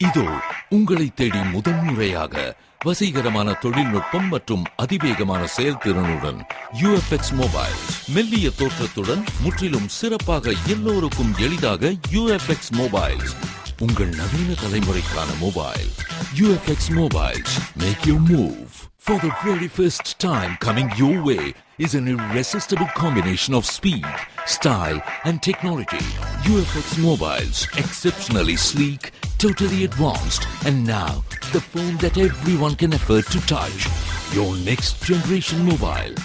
இதோ உங்களை தேடி முதன்முறையாக வசீகரமான தொழில்நுட்பம் மற்றும் அதிவேகமான செயல்திறனுடன் UFX மொபைல்ஸ். மெல்லிய தோற்றத்துடன் முற்றிலும் சிறப்பாக எல்லோருக்கும் எளிதாக UFX மொபைல்ஸ். உங்கள் நவீன தலைமுறைக்கான mobile UFX mobiles. Make your move. For the very first time coming your way is an irresistible combination of speed, style and technology. UFX mobiles, exceptionally sleek, totally advanced, and now the phone that everyone can afford to touch. Your next generation mobile.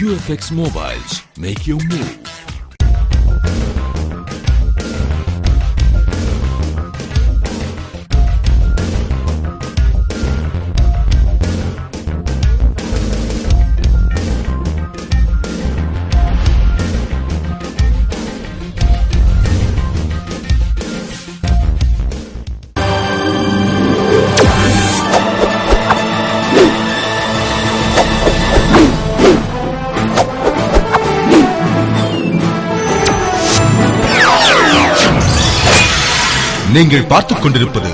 UFX mobiles, make your move. நீங்கள் பார்த்துக் கொண்டிருப்பது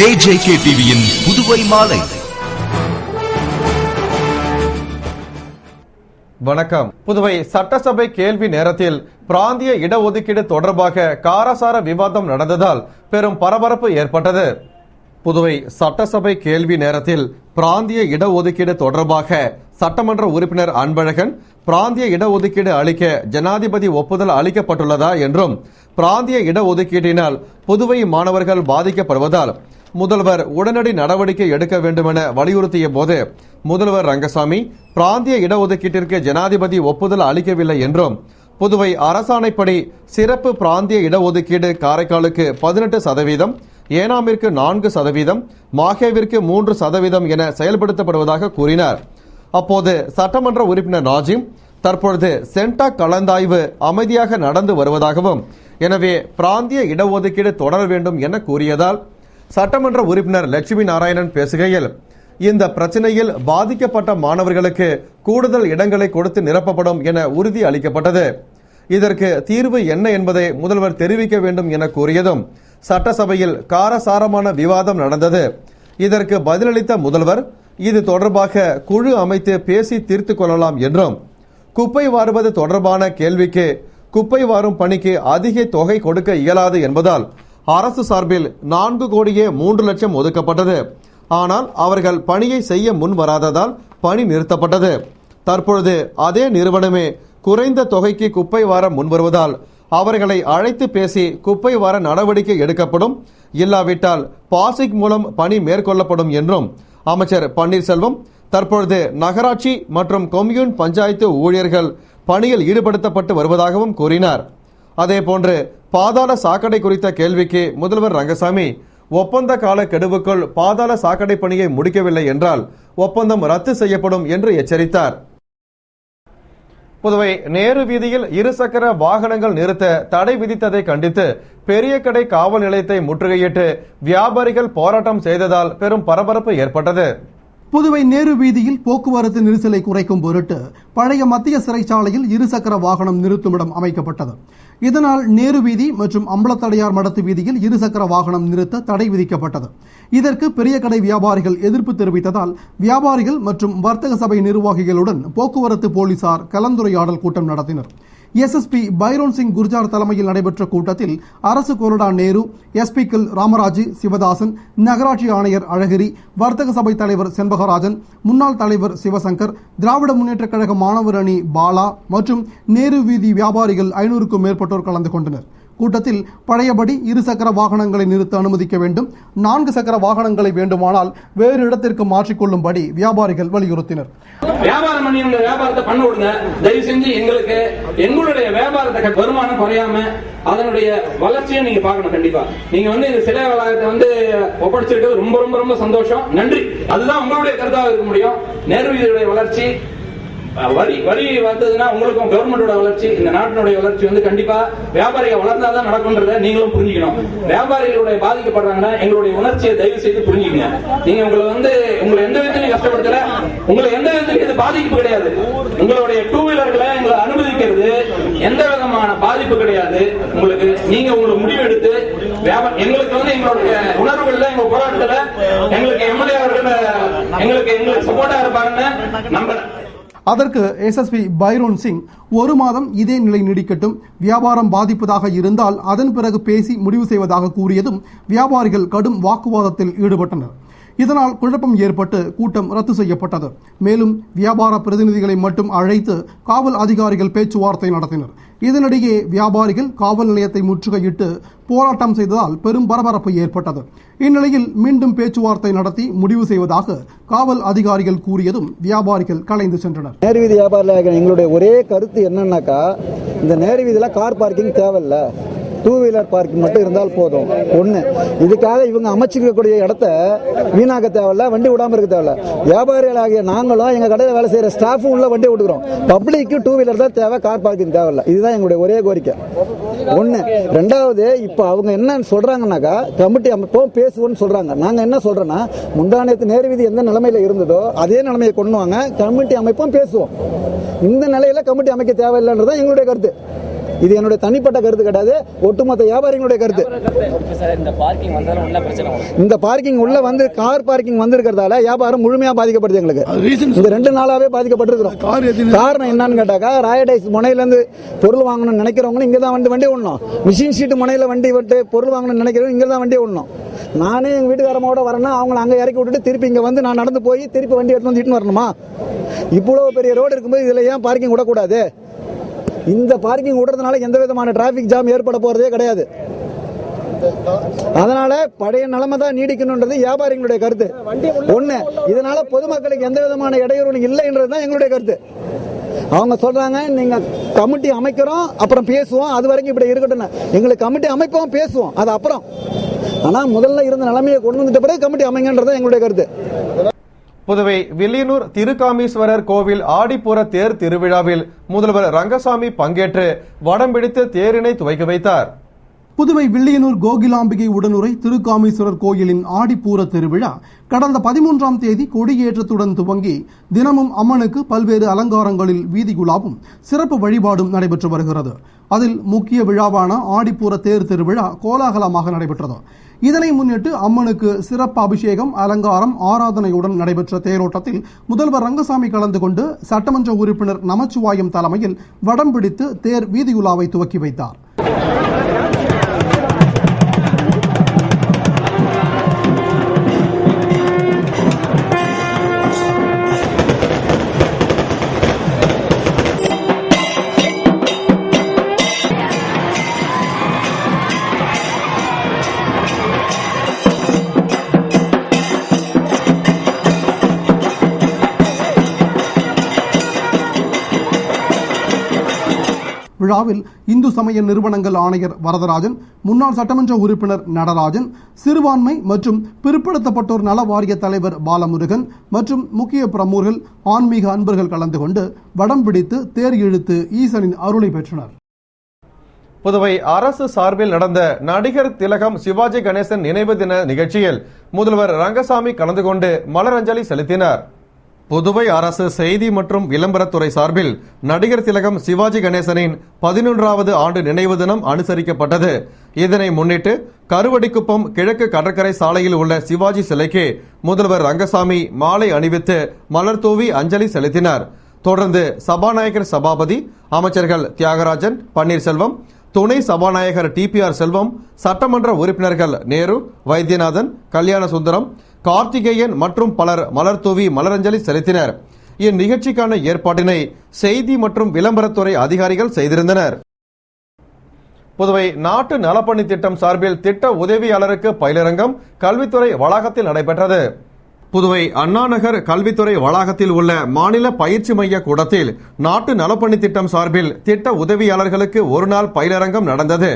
AJK டிவியின் புதுவை மாலை. வணக்கம். புதுவை சட்டசபை கேள்வி நேரத்தில் பிராந்திய இடஒதுக்கீடு தொடர்பாக காரசார விவாதம் நடந்ததால் பெரும் பரபரப்பு ஏற்பட்டது. புதுவை சட்டசபை கேள்வி நேரத்தில் பிராந்திய இடஒதுக்கீடு தொடர்பாக சட்டமன்ற உறுப்பினர் அன்பழகன் பிராந்திய இடஒதுக்கீடு அளிக்க ஜனாதிபதி ஒப்புதல் அளிக்கப்பட்டுள்ளதா என்றும், பிராந்திய இடஒதுக்கீட்டினால் புதுவை மாணவர்கள் பாதிக்கப்படுவதால் முதல்வர் உடனடி நடவடிக்கை எடுக்க வேண்டுமென வலியுறுத்திய போது முதல்வர் ரங்கசாமி பிராந்திய இடஒதுக்கீட்டிற்கு ஜனாதிபதி ஒப்புதல் அளிக்கவில்லை என்றும், புதுவை அரசாணைப்படி சிறப்பு பிராந்திய இடஒதுக்கீடு காரைக்காலுக்கு 18%, ஏனாமிற்கு 4%, மாஹேவிற்கு 3% என செயல்படுத்தப்படுவதாக கூறினார். அப்போது சட்டமன்ற உறுப்பினர் நாஜிம் தற்பொழுது சென்டாக் கலந்தாய்வு அமைதியாக நடந்து வருவதாகவும், எனவே பிராந்திய இடஒதுக்கீடு தொடர வேண்டும் என கூறியதால் சட்டமன்ற உறுப்பினர் லட்சுமி நாராயணன் பேசுகையில், இந்த பிரச்சனையில் பாதிக்கப்பட்ட மாணவர்களுக்கு கூடுதல் இடங்களை கொடுத்து நிரப்பப்படும் என உறுதி அளிக்கப்பட்டது. இதற்கு தீர்வு என்ன என்பதை முதல்வர் தெரிவிக்க வேண்டும் என கூறியதும் சட்டசபையில் காரசாரமான விவாதம் நடந்தது. இதற்கு பதிலளித்த முதல்வர் இது தொடர்பாக குழு அமைத்து பேசி தீர்த்து கொள்ளலாம் என்றும், குப்பை வாருவது தொடர்பான கேள்விக்கு குப்பை வாரும் பணிக்கு அதிக தொகை கொடுக்க இயலாது என்பதால் அரசு சார்பில் 4,03,00,000 ஒதுக்கப்பட்டது. ஆனால் அவர்கள் பணியை செய்ய முன் வராததால் பணி நிறுத்தப்பட்டது. தற்பொழுது அதே நிறுவனமே குறைந்த தொகைக்கு குப்பை வார முன்வருவதால் அவர்களை அழைத்து பேசி குப்பை வார நடவடிக்கை எடுக்கப்படும், இல்லாவிட்டால் பாசிக் மூலம் பணி மேற்கொள்ளப்படும் என்றும் அமைச்சர் பன்னீர்செல்வம் தற்பொழுது நகராட்சி மற்றும் கொம்யூன் பஞ்சாயத்து ஊழியர்கள் பணியில் ஈடுபடுத்தப்பட்டு வருவதாகவும் கூறினார். அதேபோன்று பாதாள சாக்கடை குறித்த கேள்விக்கு முதல்வர் ரங்கசாமி ஒப்பந்த கால கெடுவுக்குள் பாதாள சாக்கடை பணியை முடிக்கவில்லை என்றால் ஒப்பந்தம் ரத்து செய்யப்படும் என்று எச்சரித்தார். புதுவை நேரு வீதியில் இருசக்கர வாகனங்கள் நிறுத்த தடை விதித்ததை கண்டித்து பெரிய கடை காவல் நிலையத்தை முற்றுகையிட்டு வியாபாரிகள் போராட்டம் செய்ததால் பெரும் பரபரப்பு ஏற்பட்டது. புதுவை நேரு வீதியில் போக்குவரத்து நெரிசலை குறைக்கும் பொருட்டு பழைய மத்திய சிறைச்சாலையில் இருசக்கர வாகனம் நிறுத்துமிடம் அமைக்கப்பட்டது. இதனால் நேரு வீதி மற்றும் அம்பலத்தடையார் மடத்து வீதியில் இருசக்கர வாகனம் நிறுத்த தடை விதிக்கப்பட்டது. இதற்கு பெரிய கடை வியாபாரிகள் எதிர்ப்பு தெரிவித்ததால் வியாபாரிகள் மற்றும் வர்த்தக சபை நிர்வாகிகளுடன் போக்குவரத்து போலீசார் கலந்துரையாடல் கூட்டம் நடத்தினர். SSP பைரோன் சிங் குர்ஜார் தலைமையில் நடைபெற்ற கூட்டத்தில் அரசு கொறடா நேரு, SP-க்கள் ராமராஜு, சிவதாசன், நகராட்சி ஆணையர் அழகிரி, வர்த்தக சபை தலைவர் செண்பகராஜன், முன்னாள் தலைவர் சிவசங்கர், திராவிட முன்னேற்ற கழக மாணவர் அணி பாலா மற்றும் நேரு வீதி வியாபாரிகள் 500க்கும் மேற்பட்டோர் கலந்து கொண்டனர். கூட்டத்தில் பழையபடி இருசக்கர வாகனங்களை நிறுத்த அனுமதிக்க வேண்டும், 4 சக்கர வாகனங்களை வேண்டுமானால் வேறு இடத்திற்கு மாற்றிக்கொள்ளும்படி வியாபாரிகள் வலியுறுத்தினர். வியாபாரம் பண்ணி உங்க வியாபாரத்தை பண்ண விடுங்க. தயவு செஞ்சு எங்களுக்கு எங்களுடைய வியாபாரத்தை வருமானம் குறையாம அதனுடைய வளர்ச்சியை நீங்க பார்க்கணும். கண்டிப்பா நீங்க இந்த சிலை வளாகத்தை ஒப்படைச்சிருக்கிறது ரொம்ப ரொம்ப ரொம்ப சந்தோஷம், நன்றி. அதுதான் உங்களுடைய கருத்தாக இருக்க முடியும். நேரு வீதியுடைய வளர்ச்சி, வரி வந்ததுன்னா உங்களுக்கும் கவர்மெண்டோட வளர்ச்சி, இந்த நாட்டினுடைய வளர்ச்சி கண்டிப்பா வியாபாரிகள் வளர்ந்தாதான் நடக்கும்ன்றத நீங்களும் புரிஞ்சுக்கணும். வியாபாரிகளுடைய பாதிக்கப்படுறாங்கன்னா எங்களுடைய உணர்ச்சியை தயவு செய்து புரிஞ்சுக்கங்க. நீங்க உங்களை எந்த விதத்திலையும் கஷ்டப்படுத்தல, உங்களை எந்த விதத்திலும் இது பாதிப்பு கிடையாது. உங்களுடைய டூ வீலர்களை எங்களை அனுமதிக்கிறது எந்த விதமான பாதிப்பு கிடையாது. உங்களுக்கு முடிவு எடுத்து எங்களுக்கு எங்களுடைய உணர்வுகள்ல எங்க போராட்டத்துல எங்களுக்கு எம்எல்ஏ அவர்கள் எங்களுக்கு சப்போர்ட்டா இருப்பாருன்னு நம்புறேன். அதற்கு எஸ்எஸ்பி பைரோன் சிங், ஒரு மாதம் இதே நிலை நீடிக்கட்டும், வியாபாரம் பாதிப்பதாக இருந்தால் அதன் பிறகு பேசி முடிவு செய்வதாக கூறியதும் வியாபாரிகள் கடும் வாக்குவாதத்தில் ஈடுபட்டனர். இதனால் குழப்பம் ஏற்பட்டு கூட்டம் ரத்து செய்யப்பட்டது. மேலும் வியாபார பிரதிநிதிகளை மட்டும் அழைத்து காவல் அதிகாரிகள் பேச்சுவார்த்தை நடத்தினர். இதனிடையே வியாபாரிகள் காவல் நிலையத்தை முற்றுகையிட்டு போராட்டம் செய்ததால் பெரும் பரபரப்பு ஏற்பட்டது. இந்நிலையில் மீண்டும் பேச்சுவார்த்தை நடத்தி முடிவு செய்வதாக காவல் அதிகாரிகள் கூறியதும் வியாபாரிகள் கலைந்து சென்றனர். நேர்வீதி வியாபாரிகள் எங்களுடைய ஒரே கருத்து என்னன்னாக்கா, இந்த நேர்வீதியில கார் பார்க்கிங் தேவையில்லை, 2 வீலர் பார்க்கிங் மட்டும் இருந்தால் போதும். ஒண்ணு, இதுக்காக இவங்க அமைச்சிருக்கக்கூடிய இடத்த வீணாக்க தேவையில்ல, வண்டி விடாம இருக்க தேவையில்ல. வியாபாரிகளாகிய நாங்களும் எங்க கடையில் வேலை செய்யற ஸ்டாஃபும் உள்ள வண்டி விட்டுக்கிறோம். பப்ளிக்கு 2 வீலர் தான் தேவை, கார் பார்க்கிங் தேவையில்ல. இதுதான் எங்களுடைய ஒரே கோரிக்கை. ஒண்ணு. ரெண்டாவது, இப்ப அவங்க என்ன சொல்றாங்கன்னாக்கா, கமிட்டி அமைப்போம் பேசுவோம்னு சொல்றாங்க. நாங்க என்ன சொல்றோம்னா, முந்தானத்து நேர்வீதி எந்த நிலைமையில இருந்ததோ அதே நிலைமையை கொண்டு வாங்க, கமிட்டி அமைப்போம் பேசுவோம். இந்த நிலையில கமிட்டி அமைக்க தேவையில்லைன்றதான் எங்களுடைய கருத்து. இது என்னுடைய தனிப்பட்ட கருத்து கிடையாது, ஒட்டுமொத்த வியாபாரிகளுடைய கருத்து. இந்த பார்க்கிங் உள்ள வந்து கார் பார்க்கிங் வந்திருக்கிறதால வியாபாரம் முழுமையா பாதிக்கப்படுது. எங்களுக்கு இந்த 2 நாளாவே பாதிக்கப்பட்டிருக்கிறோம். காரணம் என்னன்னு கேட்டாக்கா, ராயடைஸ் முனையில இருந்து பொருள் வாங்கணும்னு நினைக்கிறவங்க இங்கதான் வண்டி விடணும். மிஷின் ஷீட் முனையில வண்டி விட்டு பொருள் வாங்கணும்னு நினைக்கிறவங்க இங்கதான் வண்டி விடணும். நானே எங்க வீட்டுக்காரமோட வரேன்னா அவங்களை அங்க இறக்கி விட்டுட்டு திருப்பி இங்க வந்து நான் நடந்து போய் திருப்பி வண்டி எடுத்து வந்து இட்டுன்னு வரணுமா? இவ்வளவு பெரிய ரோடு இருக்கும்போது இதுல ஏன் பார்க்கிங் விடக்கூடாது? இந்த பார்க்கிங் விடுறதுனால எந்த விதமான டிராபிக் ஜாம் ஏற்பட போறதே கிடையாது. அதனால பழைய நிலைமை தான் நீடிக்கணும்ன்றது வியாபாரிகளுடைய கருத்து. ஒண்ணு, இதனால பொதுமக்களுக்கு எந்த விதமான இடையூறு இல்லைன்றதுதான் எங்களுடைய கருத்து. அவங்க சொல்றாங்க, நீங்க கமிட்டி அமைக்கிறோம் அப்புறம் பேசுவோம், அது வரைக்கும் இப்படி இருக்கட்டும். எங்களுக்கு கமிட்டி அமைப்போம் பேசுவோம், அது அப்புறம். ஆனா முதல்ல இருந்த நிலைமையை கொண்டு வந்துட்ட பிறகு கமிட்டி அமைங்கன்றது எங்களுடைய கருத்து. புதுவை வில்லியனூர் திருக்காமீஸ்வரர் கோவில் ஆடிப்புற தேர் திருவிழாவில் முதல்வர் ரங்கசாமி பங்கேற்று வடம் பிடித்து தேரினை துவக்கி வைத்தார். புதுவை வில்லியனூர் கோகிலாம்பிகை உடனுரை திருக்காமீஸ்வரர் கோயிலின் ஆடிப்பூர திருவிழா கடந்த 13ஆம் தேதி கொடியேற்றத்துடன் துவங்கி தினமும் அம்மனுக்கு பல்வேறு அலங்காரங்களில் வீதிகுலாவும் சிறப்பு வழிபாடும் நடைபெற்று வருகிறது. அதில் முக்கிய விழாவான ஆடிப்பூர தேர் திருவிழா கோலாகலமாக நடைபெற்றது. இதனை முன்னிட்டு அம்மனுக்கு சிறப்பு அபிஷேகம், அலங்காரம், ஆராதனையுடன் நடைபெற்ற தேரோட்டத்தில் முதல்வர் ரங்கசாமி கலந்து கொண்டு சட்டமன்ற உறுப்பினர் நமச்சிவாயம் தலைமையில் வடம் பிடித்து தேர் வீதியுலாவை துவக்கி வைத்தார். விழாவில் இந்து சமய நிறுவனங்கள் ஆணையர் வரதராஜன், முன்னாள் சட்டமன்ற உறுப்பினர் நடராஜன், சிறுபான்மை மற்றும் பிற்படுத்தப்பட்டோர் நல வாரிய தலைவர் பாலமுருகன் மற்றும் முக்கிய பிரமுகர்கள், ஆன்மீக அன்பர்கள் கலந்து கொண்டு வடம் பிடித்து தேர் இழுத்து ஈசனின் அருளை பெற்றனர். புதுவை அரசு சார்பில் நடந்த நடிகர் திலகம் சிவாஜி கணேசன் நினைவு தின நிகழ்ச்சியில் முதல்வர் ரங்கசாமி கலந்து கொண்டு மலரஞ்சலி செலுத்தினார். புதுவை அரசு செய்தி மற்றும் விளம்பரத்துறை சார்பில் நடிகர் திலகம் சிவாஜி கணேசனின் 11வது ஆண்டு நினைவு தினம் அனுசரிக்கப்பட்டது. இதனை முன்னிட்டு கருவடிக்குப்பம் கிழக்கு கடற்கரை சாலையில் உள்ள சிவாஜி சிலைக்கு முதல்வர் ரங்கசாமி மாலை அணிவித்து மலர் தூவி அஞ்சலி செலுத்தினார். தொடர்ந்து சபாநாயகர் சபாபதி, அமைச்சர்கள் தியாகராஜன், பன்னீர்செல்வம், துணை சபாநாயகர் TPR செல்வம், சட்டமன்ற உறுப்பினர்கள் நேரு, வைத்தியநாதன், கல்யாண சுந்தரம், கார்த்திகேயன் மற்றும் பலர் மலர் தூவி மலரஞ்சலி செலுத்தினர். இந்நிகழ்ச்சிக்கான ஏற்பாட்டினை செய்தி மற்றும் விளம்பரத்துறை அதிகாரிகள் செய்திருந்தனர். புதுவை நாட்டு நலப்பணி திட்டம் சார்பில் திட்ட உதவியாளருக்கு பயிலரங்கம் கல்வித்துறை வளாகத்தில் நடைபெற்றது. புதுவை அண்ணாநகர் கல்வித்துறை வளாகத்தில் உள்ள மாநில பயிற்சி மைய கூடத்தில் நாட்டு நலப்பணி திட்டம் சார்பில் திட்ட உதவியாளர்களுக்கு ஒருநாள் பயிலரங்கம் நடந்தது.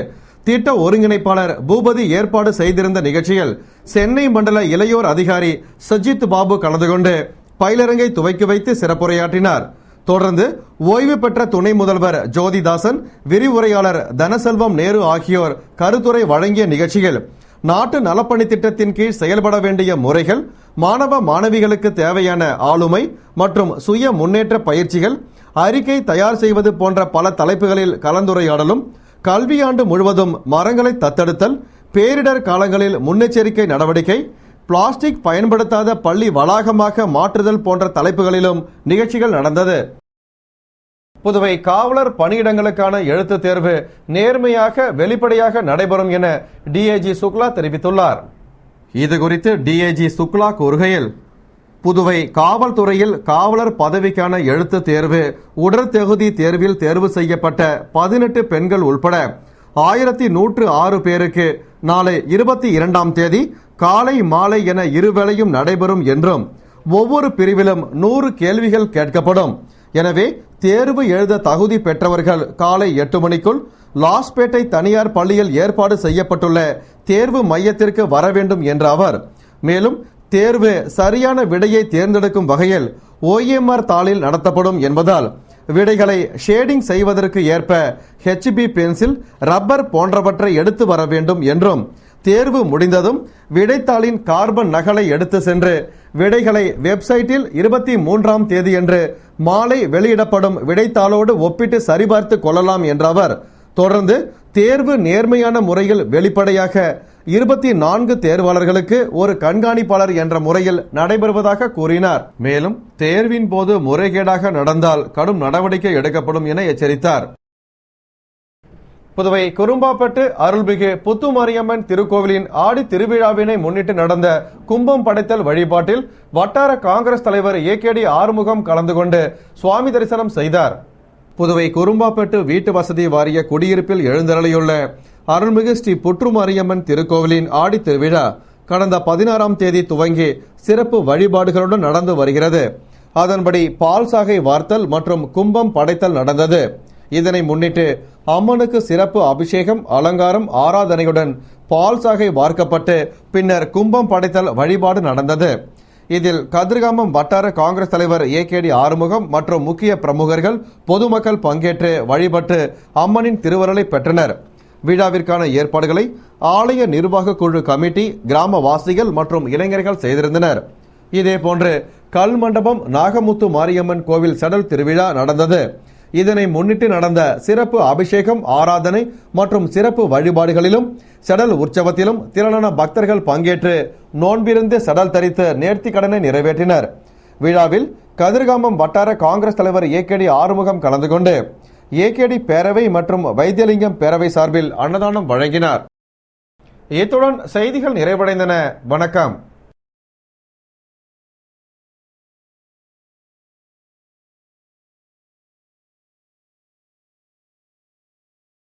திட்ட ஒருங்கிணைப்பாளர் பூபதி ஏற்பாடு செய்திருந்த நிகழ்ச்சியில் சென்னை மண்டல இளையோர் அதிகாரி சஜித் பாபு கலந்து கொண்டு பயிலரங்கை துவக்கி வைத்து சிறப்புரையாற்றினார். தொடர்ந்து ஓய்வு பெற்ற துணை முதல்வர் ஜோதிதாசன், விரிவுரையாளர் தனசெல்வம் நேரு ஆகியோர் கருத்துரை வழங்கிய நிகழ்ச்சியில் நாட்டு நலப்பணி திட்டத்தின் கீழ் செயல்பட வேண்டிய முறைகள், மாணவ மாணவிகளுக்கு தேவையான ஆளுமை மற்றும் சுய முன்னேற்ற பயிற்சிகள், அறிக்கை தயார் செய்வது போன்ற பல தலைப்புகளில் கலந்துரையாடலும், கல்வியாண்டு முழுவதும் மரங்களை தத்தெடுத்தல், பேரிடர் காலங்களில் முன்னெச்சரிக்கை நடவடிக்கை, பிளாஸ்டிக் பயன்படுத்தாத பள்ளி வளாகமாக மாற்றுதல் போன்ற தலைப்புகளிலும் நிகழ்ச்சிகள் நடந்தது. புதுவை காவலர் பணியிடங்களுக்கான எழுத்துத் தேர்வு நேர்மையாக வெளிப்படையாக நடைபெறும் என டிஐஜி சுக்லா தெரிவித்துள்ளார். இதுகுறித்து டிஐஜி சுக்லா கூறுகையில், புதுவை காவல்துறையில் காவலர் பதவிக்கான எழுத்துத் தேர்வு உடற்தகுதி தேர்வில் தேர்வு செய்யப்பட்ட 18 பெண்கள் உட்பட 1106 பேருக்கு நாளை 22ஆம் தேதி காலை மாலை என இருவேளையும் நடைபெறும் என்றும் ஒவ்வொரு பிரிவிலும் 100 கேள்விகள் கேட்கப்படும். எனவே தேர்வு எழுத தகுதி பெற்றவர்கள் காலை 8 மணிக்குள் லாஸ்பேட்டை தனியார் பள்ளியில் ஏற்பாடு செய்யப்பட்டுள்ள தேர்வு மையத்திற்கு வர வேண்டும் என்ற அவர், மேலும் தேர்வு சரியான விடையை தேர்ந்தெடுக்கும் வகையில் OMR தாளில் நடத்தப்படும் என்பதால் விடைகளை ஷேடிங் செய்வதற்கு ஏற்ப HB பென்சில், ரப்பர் போன்றவற்றை எடுத்து வர வேண்டும் என்றும், தேர்வு முடிந்ததும் விடைத்தாளின் கார்பன் நகலை எடுத்து சென்று விடைகளை வெப்சைட்டில் 23ஆம் தேதியன்று மாலை வெளியிடப்படும் விடைத்தாளோடு ஒப்பிட்டு சரிபார்த்து கொள்ளலாம் என்ற அவர், தொடர்ந்து தேர்வு நேர்மையான முறையில் வெளிப்படையாக 24 தேர்வாளர்களுக்கு ஒரு கண்காணிப்பாளர் என்ற முறையில் நடைபெறுவதாக கூறினார். மேலும் தேர்வின் போது முறைகேடாக நடந்தால் கடும் நடவடிக்கை எடுக்கப்படும் என எச்சரித்தார். புதுவை குரும்பாப்பட்டு அருள்மிகு புத்துமாரியம்மன் திருக்கோவிலின் ஆடி திருவிழாவினை முன்னிட்டு நடந்த கும்பம் படைத்தல் வழிபாட்டில் வட்டார காங்கிரஸ் தலைவர் AKD ஆறுமுகம் கலந்து கொண்டு சுவாமி தரிசனம் செய்தார். புதுவை குரும்பாப்பட்டு வீட்டு வசதி வாரிய குடியிருப்பில் எழுந்தருளியுள்ள அருள்மிகு ஸ்ரீ புற்றுமாரியம்மன் திருக்கோவிலின் ஆடி திருவிழா கடந்த 16ஆம் தேதி துவங்கி சிறப்பு வழிபாடுகளுடன் நடந்து வருகிறது. அதன்படி பால் சாகை வார்த்தல் மற்றும் கும்பம் படைத்தல் நடந்தது. இதனை முன்னிட்டு அம்மனுக்கு சிறப்பு அபிஷேகம், அலங்காரம், ஆராதனையுடன் பால் சாகை வார்க்கப்பட்டு பின்னர் கும்பம் படைத்தல் வழிபாடு நடந்தது. இதில் கதிர்காமம் வட்டார காங்கிரஸ் தலைவர் AKD ஆறுமுகம் மற்றும் முக்கிய பிரமுகர்கள், பொதுமக்கள் பங்கேற்று வழிபட்டு அம்மனின் திருவருளை பெற்றனர். விழாவிற்கான ஏற்பாடுகளை ஆலய நிர்வாக குழு கமிட்டி, கிராமவாசிகள் மற்றும் இளைஞர்கள் செய்திருந்தனர். இதேபோன்று கல் மண்டபம் நாகமுத்து மாரியம்மன் கோவில் சடல் திருவிழா நடந்தது. இதனை முன்னிட்டு நடந்த சிறப்பு அபிஷேகம், ஆராதனை மற்றும் சிறப்பு வழிபாடுகளிலும் சடல் உற்சவத்திலும் திரளான பக்தர்கள் பங்கேற்று நோன்பிருந்து சடல் தரித்து நேர்த்தி கடனை நிறைவேற்றினர். விழாவில் கதிர்காமம் வட்டார காங்கிரஸ் தலைவர் AKD ஆறுமுகம் கலந்து கொண்டு AKD பேரவை மற்றும் வைத்தியலிங்கம் பேரவை சார்பில் அன்னதானம் வழங்கினார். இத்துடன் செய்திகள் நிறைவடைந்தன. வணக்கம்.